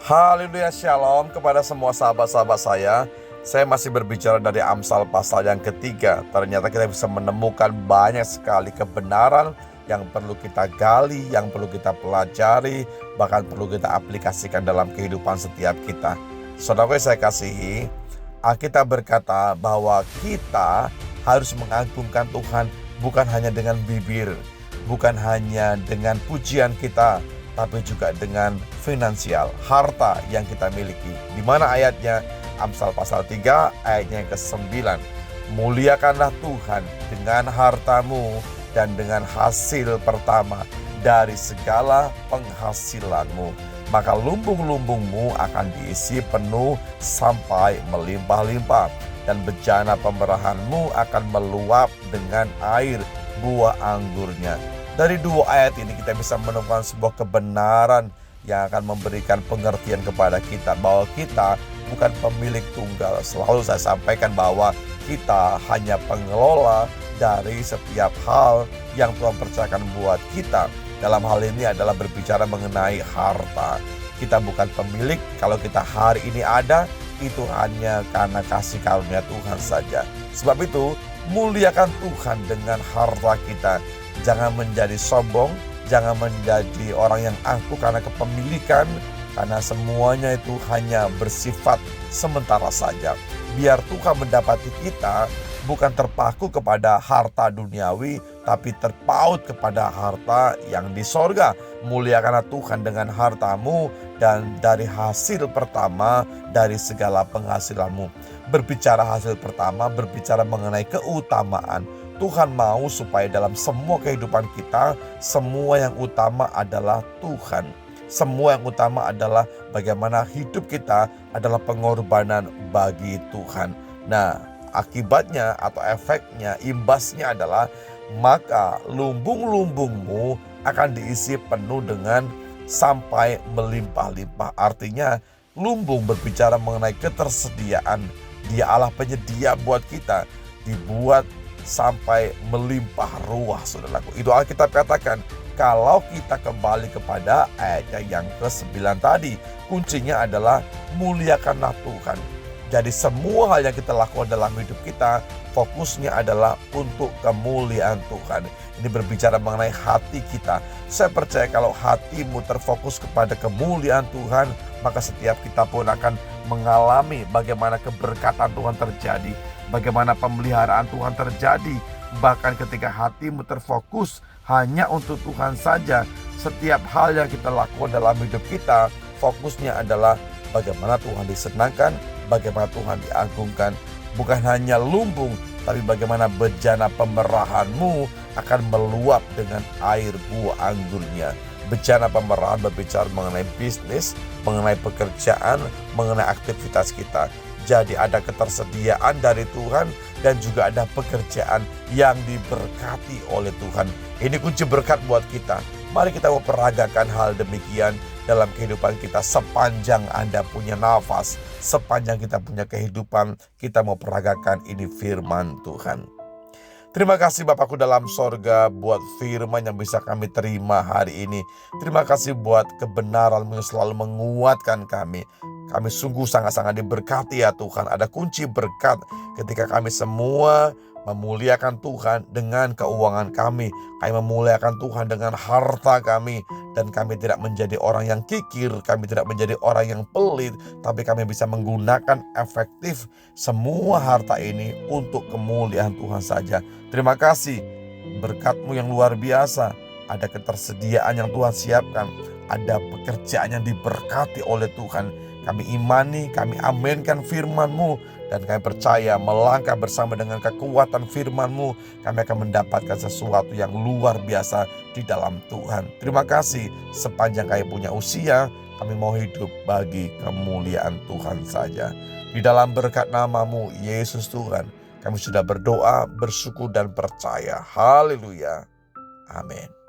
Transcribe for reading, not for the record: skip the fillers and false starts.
Haleluya, shalom kepada semua sahabat-sahabat saya. Saya masih berbicara dari Amsal pasal yang ketiga. Ternyata kita bisa menemukan banyak sekali kebenaran yang perlu kita gali, yang perlu kita pelajari, bahkan perlu kita aplikasikan dalam kehidupan setiap kita. Saudara saya kasihi, Alkitab berkata bahwa kita harus mengagungkan Tuhan bukan hanya dengan bibir, bukan hanya dengan pujian kita, tapi juga dengan finansial, harta yang kita miliki. Di mana ayatnya? Amsal pasal 3 ayatnya yang ke-9. Muliakanlah Tuhan dengan hartamu dan dengan hasil pertama dari segala penghasilanmu. Maka lumbung-lumbungmu akan diisi penuh sampai melimpah-limpah, dan bejana pemerahanmu akan meluap dengan air buah anggurnya. Dari dua ayat ini kita bisa menemukan sebuah kebenaran yang akan memberikan pengertian kepada kita bahwa kita bukan pemilik tunggal. Selalu saya sampaikan bahwa kita hanya pengelola dari setiap hal yang Tuhan percayakan buat kita. Dalam hal ini adalah berbicara mengenai harta. Kita bukan pemilik. Kalau kita hari ini ada, itu hanya karena kasih karunia Tuhan saja. Sebab itu, muliakan Tuhan dengan harta kita. Jangan menjadi sombong, jangan menjadi orang yang angkuh karena kepemilikan, karena semuanya itu hanya bersifat sementara saja. Biar Tuhan mendapati kita bukan terpaku kepada harta duniawi, tapi terpaut kepada harta yang di sorga. Muliakanlah Tuhan dengan hartamu dan dari hasil pertama dari segala penghasilanmu. Berbicara hasil pertama, berbicara mengenai keutamaan. Tuhan mau supaya dalam semua kehidupan kita, semua yang utama adalah Tuhan. Semua yang utama adalah bagaimana hidup kita adalah pengorbanan bagi Tuhan. Nah, akibatnya atau efeknya, imbasnya adalah maka lumbung-lumbungmu akan diisi penuh dengan sampai melimpah-limpah. Artinya lumbung berbicara mengenai ketersediaan. Dia Allah penyedia buat kita, dibuat sampai melimpah ruah, saudaraku. Itu Alkitab katakan. Kalau kita kembali kepada ayatnya yang ke-9 tadi, kuncinya adalah muliakanlah Tuhan. Jadi semua hal yang kita lakukan dalam hidup kita, fokusnya adalah untuk kemuliaan Tuhan. Ini berbicara mengenai hati kita. Saya percaya kalau hatimu terfokus kepada kemuliaan Tuhan, maka setiap kita pun akan mengalami bagaimana keberkatan Tuhan terjadi, bagaimana pemeliharaan Tuhan terjadi. Bahkan ketika hatimu terfokus hanya untuk Tuhan saja, setiap hal yang kita lakukan dalam hidup kita, fokusnya adalah bagaimana Tuhan disenangkan, bagaimana Tuhan diagungkan. Bukan hanya lumbung, tapi bagaimana bejana pemerahanmu akan meluap dengan air buah anggurnya. Bejana pemerahan berbicara mengenai bisnis, mengenai pekerjaan, mengenai aktivitas kita. Jadi ada ketersediaan dari Tuhan dan juga ada pekerjaan yang diberkati oleh Tuhan. Ini kunci berkat buat kita. Mari kita memperagakan hal demikian dalam kehidupan kita sepanjang Anda punya nafas, sepanjang kita punya kehidupan, kita mau peragakan ini firman Tuhan. Terima kasih Bapakku dalam sorga buat firman yang bisa kami terima hari ini. Terima kasih buat kebenaran-Mu yang selalu menguatkan kami. Kami sungguh sangat-sangat diberkati ya Tuhan. Ada kunci berkat ketika kami semua memuliakan Tuhan dengan keuangan kami. Kami memuliakan Tuhan dengan harta kami. Dan kami tidak menjadi orang yang kikir. Kami tidak menjadi orang yang pelit. Tapi kami bisa menggunakan efektif semua harta ini untuk kemuliaan Tuhan saja. Terima kasih berkat-Mu yang luar biasa. Ada ketersediaan yang Tuhan siapkan. Ada pekerjaan yang diberkati oleh Tuhan. Kami imani, kami aminkan firman-Mu, dan kami percaya melangkah bersama dengan kekuatan firman-Mu, kami akan mendapatkan sesuatu yang luar biasa di dalam Tuhan. Terima kasih, sepanjang kami punya usia, kami mau hidup bagi kemuliaan Tuhan saja. Di dalam berkat nama-Mu, Yesus Tuhan, kami sudah berdoa, bersyukur dan percaya. Haleluya. Amin.